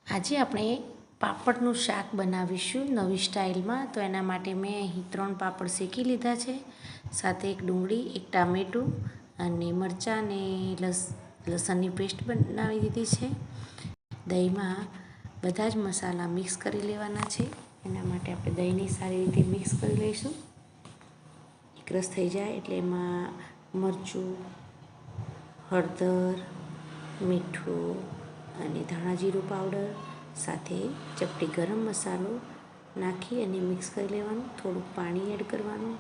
આજે આપણે પાપડનું શાક બનાવીશું નવી સ્ટાઇલમાં. તો એના માટે મેં અહીં 3 પાપડ શેકી લીધા છે, સાથે એક ડુંગળી, એક ટામેટું અને મરચાં અને લસણની પેસ્ટ બનાવી દીધી છે. દહીંમાં બધા જ મસાલા મિક્સ કરી લેવાના છે. એના માટે આપણે દહીંને સારી રીતે મિક્સ કરી લઈશું. એકરસ થઈ જાય એટલે એમાં મરચું, હળદર, મીઠું અને ધાણા જીરું પાવડર સાથે ચપટી ગરમ મસાલો નાખી અને મિક્સ કરી લેવાનું. થોડુંક પાણી એડ કરવાનું.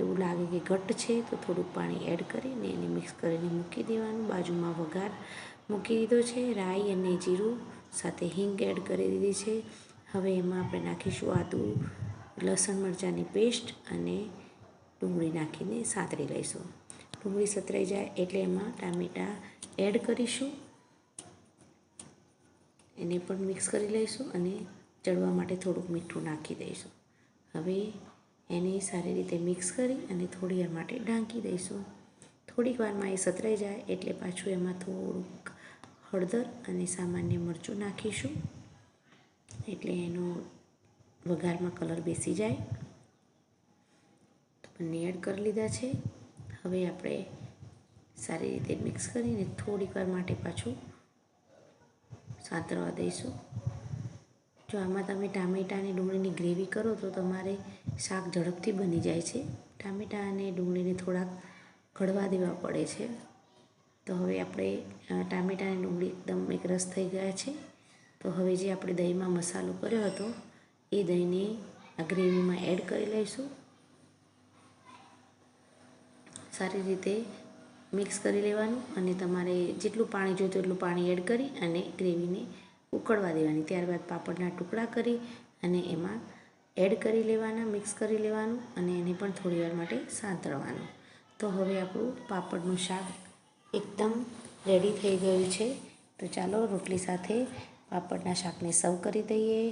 એવું લાગે કે ઘટ્ટ છે તો થોડુંક પાણી એડ કરીને એને મિક્સ કરીને મૂકી દેવાનું. બાજુમાં વઘાર મૂકી દીધો છે. રાઈ અને જીરું સાથે હિંગ એડ કરી દીધી છે. હવે એમાં આપણે નાખીશું આદું, લસણ મરચાંની પેસ્ટ અને ડુંગળી નાખીને સાંતળી લઈશું. ડુંગળી સતરાઈ જાય એટલે એમાં ટામેટાં એડ કરીશું. એને પણ મિક્સ કરી લઈશું અને ચડવા માટે થોડુંક મીઠું નાખી દઈશું. હવે એને સારી રીતે મિક્સ કરી અને થોડી વાર માટે ઢાંકી દઈશું. થોડીક વારમાં એ સતરાઈ જાય એટલે પાછું એમાં થોડુંક હળદર અને સામાન્ય મરચું નાખીશું, એટલે એનો વઘારમાં કલર બેસી જાય. તો બંને એડ કરી લીધા છે. હવે આપણે સારી રીતે મિક્સ કરીને થોડીક વાર માટે પાછું સાંતળવા દઈશું. જો આમાં તમે ટામેટાં અને ડુંગળીની ગ્રેવી કરો તો તમારે શાક ઝડપથી બની જાય છે. ટામેટાં અને ડુંગળીને થોડાક કડવા દેવા પડે છે. તો હવે આપણે ટામેટાં અને ડુંગળી એકદમ એકરસ થઈ ગયા છે. તો હવે જે આપણે દહીંમાં મસાલો કર્યો હતો એ દહીંને આ ગ્રેવીમાં એડ કરી લઈશું. સારી રીતે મિક્સ કરી લેવાનું અને તમારે જેટલું પાણી જોઈતું એટલું પાણી એડ કરી અને ગ્રેવીને ઉકળવા દેવાની. ત્યારબાદ પાપડના ટુકડા કરી અને એમાં એડ કરી લેવાના, મિક્સ કરી લેવાનું અને એને પણ થોડી વાર માટે સાંતળવાનું. તો હવે આપણું પાપડનું શાક એકદમ રેડી થઈ ગયું છે. તો ચાલો રોટલી સાથે પાપડના શાકને સર્વ કરી દઈએ.